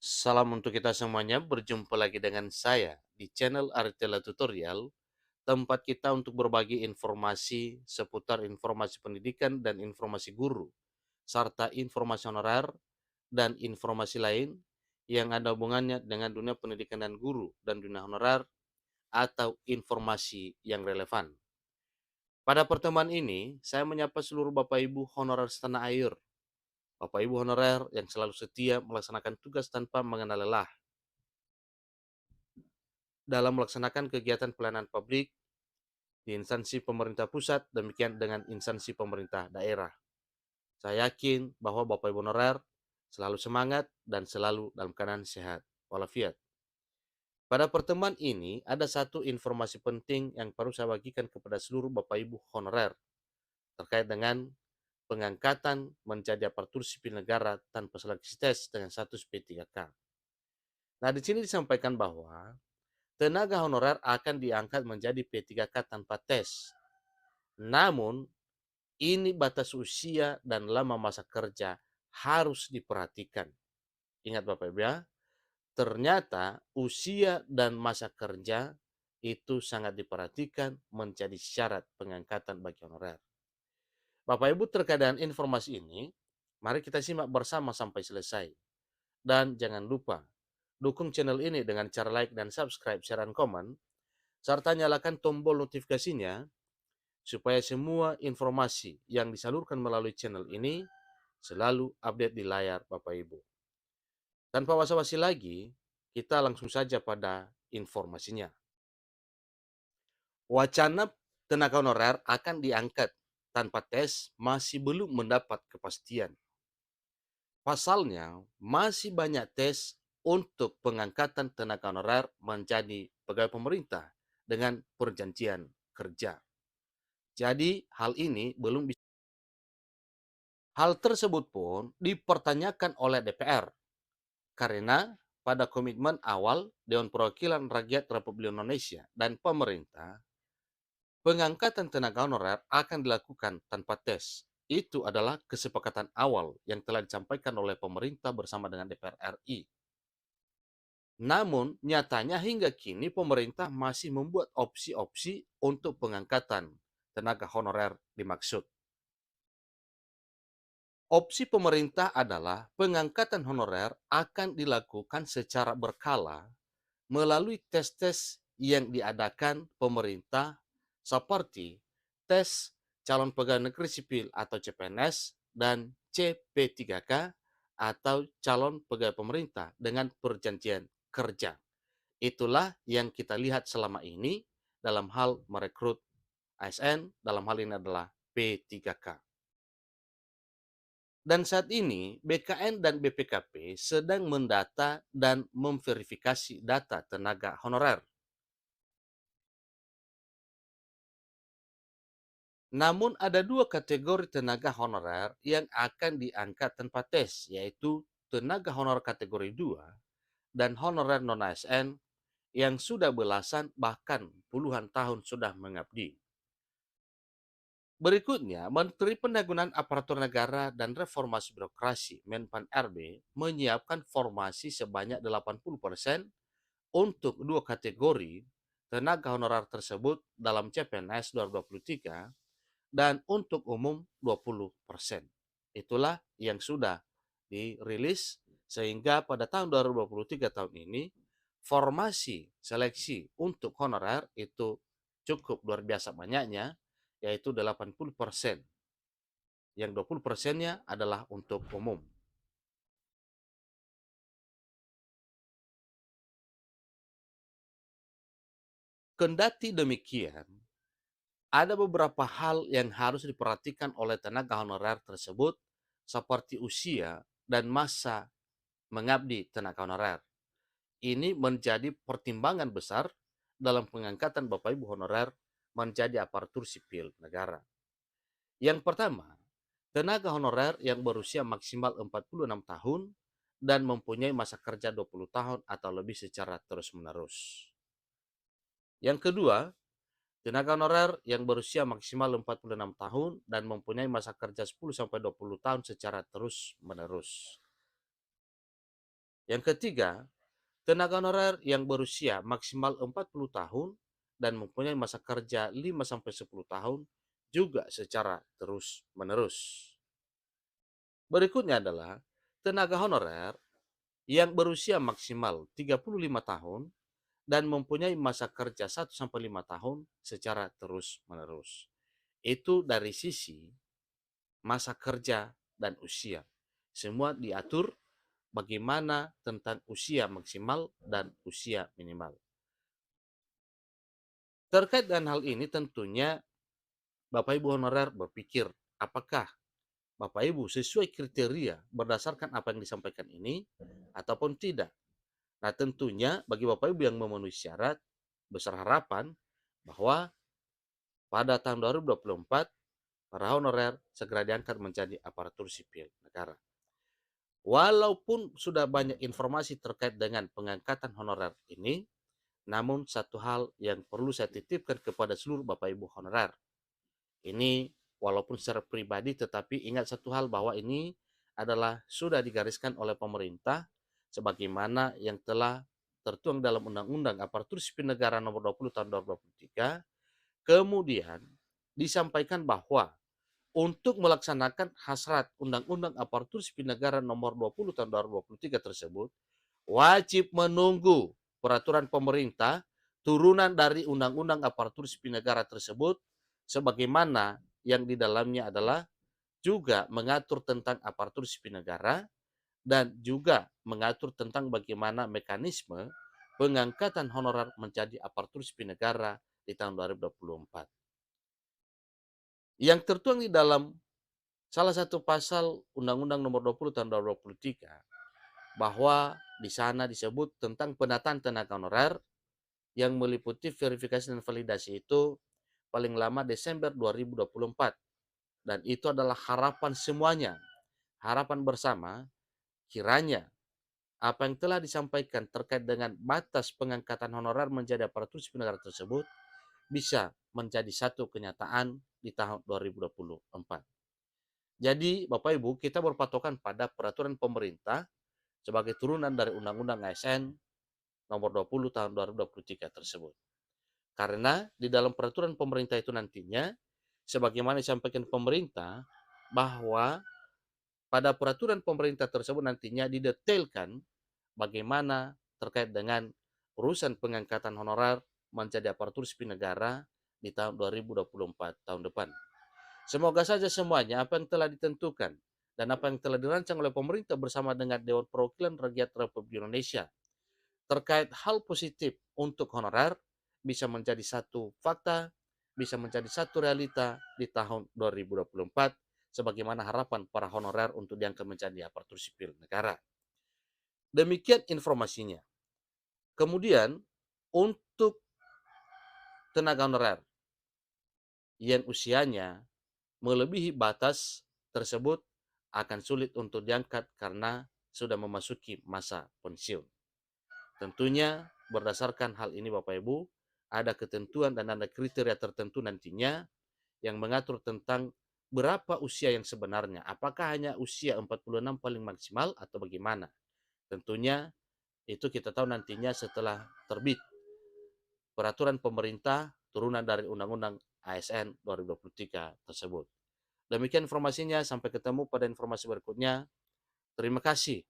Salam untuk kita semuanya, berjumpa lagi dengan saya di channel Aritela Tutorial, tempat kita untuk berbagi informasi seputar informasi pendidikan dan informasi guru, serta informasi honorer dan informasi lain yang ada hubungannya dengan dunia pendidikan dan guru dan dunia honorer atau informasi yang relevan. Pada pertemuan ini, saya menyapa seluruh Bapak Ibu honorer setanah air, Bapak Ibu honorer yang selalu setia melaksanakan tugas tanpa mengenal lelah dalam melaksanakan kegiatan pelayanan publik di instansi pemerintah pusat, demikian dengan instansi pemerintah daerah. Saya yakin bahwa Bapak Ibu honorer selalu semangat dan selalu dalam keadaan sehat walafiat. Pada pertemuan ini, ada satu informasi penting yang perlu saya bagikan kepada seluruh Bapak Ibu honorer terkait dengan pengangkatan menjadi aparatur sipil negara tanpa seleksi tes dengan status P3K. Nah, di sini disampaikan bahwa tenaga honorer akan diangkat menjadi P3K tanpa tes. Namun, ini batas usia dan lama masa kerja harus diperhatikan. Ingat Bapak Ibu ya, ternyata usia dan masa kerja itu sangat diperhatikan menjadi syarat pengangkatan bagi honorer. Bapak Ibu terkait dengan informasi ini, mari kita simak bersama sampai selesai. Dan jangan lupa, dukung channel ini dengan cara like dan subscribe, share, dan komen, serta nyalakan tombol notifikasinya supaya semua informasi yang disalurkan melalui channel ini selalu update di layar Bapak Ibu. Tanpa basa-basi lagi, kita langsung saja pada informasinya. Wacana tenaga honorer akan diangkat tanpa tes masih belum mendapat kepastian. Pasalnya, masih banyak tes untuk pengangkatan tenaga honorer menjadi pegawai pemerintah dengan perjanjian kerja. Jadi, hal ini belum bisa. Hal tersebut pun dipertanyakan oleh DPR karena pada komitmen awal Dewan Perwakilan Rakyat Republik Indonesia dan pemerintah, pengangkatan tenaga honorer akan dilakukan tanpa tes. Itu adalah kesepakatan awal yang telah disampaikan oleh pemerintah bersama dengan DPR RI. Namun, nyatanya hingga kini pemerintah masih membuat opsi-opsi untuk pengangkatan tenaga honorer dimaksud. Opsi pemerintah adalah pengangkatan honorer akan dilakukan secara berkala melalui tes-tes yang diadakan pemerintah seperti tes calon pegawai negeri sipil atau CPNS dan CP3K atau calon pegawai pemerintah dengan perjanjian kerja. Itulah yang kita lihat selama ini dalam hal merekrut ASN, dalam hal ini adalah P3K. Dan saat ini BKN dan BPKP sedang mendata dan memverifikasi data tenaga honorer. Namun ada dua kategori tenaga honorer yang akan diangkat tanpa tes, yaitu tenaga honorer kategori 2 dan honorer non-ASN yang sudah belasan bahkan puluhan tahun sudah mengabdi. Berikutnya, Menteri Pendayagunaan Aparatur Negara dan Reformasi Birokrasi Menpan RB menyiapkan formasi sebanyak 80% untuk dua kategori tenaga honorer tersebut dalam CPNS 2023 dan untuk umum 20%. Itulah yang sudah dirilis sehingga pada tahun 2023 tahun ini formasi seleksi untuk honorer itu cukup luar biasa banyaknya, yaitu 80%. Yang 20%-nya adalah untuk umum. Kendati demikian, ada beberapa hal yang harus diperhatikan oleh tenaga honorer tersebut seperti usia dan masa mengabdi tenaga honorer. Ini menjadi pertimbangan besar dalam pengangkatan Bapak Ibu honorer menjadi aparatur sipil negara. Yang pertama, tenaga honorer yang berusia maksimal 46 tahun dan mempunyai masa kerja 20 tahun atau lebih secara terus-menerus. Yang kedua, tenaga honorer yang berusia maksimal 46 tahun dan mempunyai masa kerja 10-20 tahun secara terus-menerus. Yang ketiga, tenaga honorer yang berusia maksimal 40 tahun dan mempunyai masa kerja 5-10 tahun juga secara terus-menerus. Berikutnya adalah tenaga honorer yang berusia maksimal 35 tahun dan mempunyai masa kerja 1-5 tahun secara terus-menerus. Itu dari sisi masa kerja dan usia. Semua diatur bagaimana tentang usia maksimal dan usia minimal. Terkait dengan hal ini tentunya Bapak Ibu honorer berpikir apakah Bapak Ibu sesuai kriteria berdasarkan apa yang disampaikan ini ataupun tidak. Nah tentunya bagi Bapak Ibu yang memenuhi syarat besar harapan bahwa pada tahun 2024 para honorer segera diangkat menjadi aparatur sipil negara. Walaupun sudah banyak informasi terkait dengan pengangkatan honorer ini, namun satu hal yang perlu saya titipkan kepada seluruh Bapak Ibu honorer. Ini walaupun secara pribadi tetapi ingat satu hal bahwa ini adalah sudah digariskan oleh pemerintah sebagaimana yang telah tertuang dalam Undang-Undang Aparatur Sipil Negara Nomor 20 Tahun 2023. Kemudian disampaikan bahwa untuk melaksanakan hasrat Undang-Undang Aparatur Sipil Negara Nomor 20 Tahun 2023 tersebut, wajib menunggu peraturan pemerintah turunan dari Undang-Undang Aparatur Sipil Negara tersebut, sebagaimana yang di dalamnya adalah juga mengatur tentang aparatur sipil negara dan juga mengatur tentang bagaimana mekanisme pengangkatan honorer menjadi aparatur sipil negara di tahun 2024. Yang tertuang di dalam salah satu pasal Undang-Undang Nomor 20 Tahun 2023 bahwa di sana disebut tentang penataan tenaga honorer yang meliputi verifikasi dan validasi itu paling lama Desember 2024 dan itu adalah harapan semuanya, harapan bersama kiranya apa yang telah disampaikan terkait dengan batas pengangkatan honorer menjadi aparatur sipil negara tersebut bisa menjadi satu kenyataan di tahun 2024. Jadi Bapak Ibu, kita berpatokan pada peraturan pemerintah sebagai turunan dari Undang-Undang ASN Nomor 20 Tahun 2023 tersebut. Karena di dalam peraturan pemerintah itu nantinya, sebagaimana disampaikan pemerintah, bahwa pada peraturan pemerintah tersebut nantinya didetailkan bagaimana terkait dengan urusan pengangkatan honorer menjadi aparatur sipil negara di tahun 2024 tahun depan. Semoga saja semuanya apa yang telah ditentukan dan apa yang telah dirancang oleh pemerintah bersama dengan Dewan Perwakilan Rakyat Republik Indonesia terkait hal positif untuk honorer bisa menjadi satu fakta, bisa menjadi satu realita di tahun 2024 sebagaimana harapan para honorer untuk diangkat menjadi aparatur sipil negara. Demikian informasinya. Kemudian untuk tenaga honorer yang usianya melebihi batas tersebut akan sulit untuk diangkat karena sudah memasuki masa pensiun. Tentunya berdasarkan hal ini Bapak Ibu, ada ketentuan dan ada kriteria tertentu nantinya yang mengatur tentang berapa usia yang sebenarnya. Apakah hanya usia 46 paling maksimal atau bagaimana? Tentunya itu kita tahu nantinya setelah terbit peraturan pemerintah turunan dari Undang-Undang ASN 2023 tersebut. Demikian informasinya, sampai ketemu pada informasi berikutnya. Terima kasih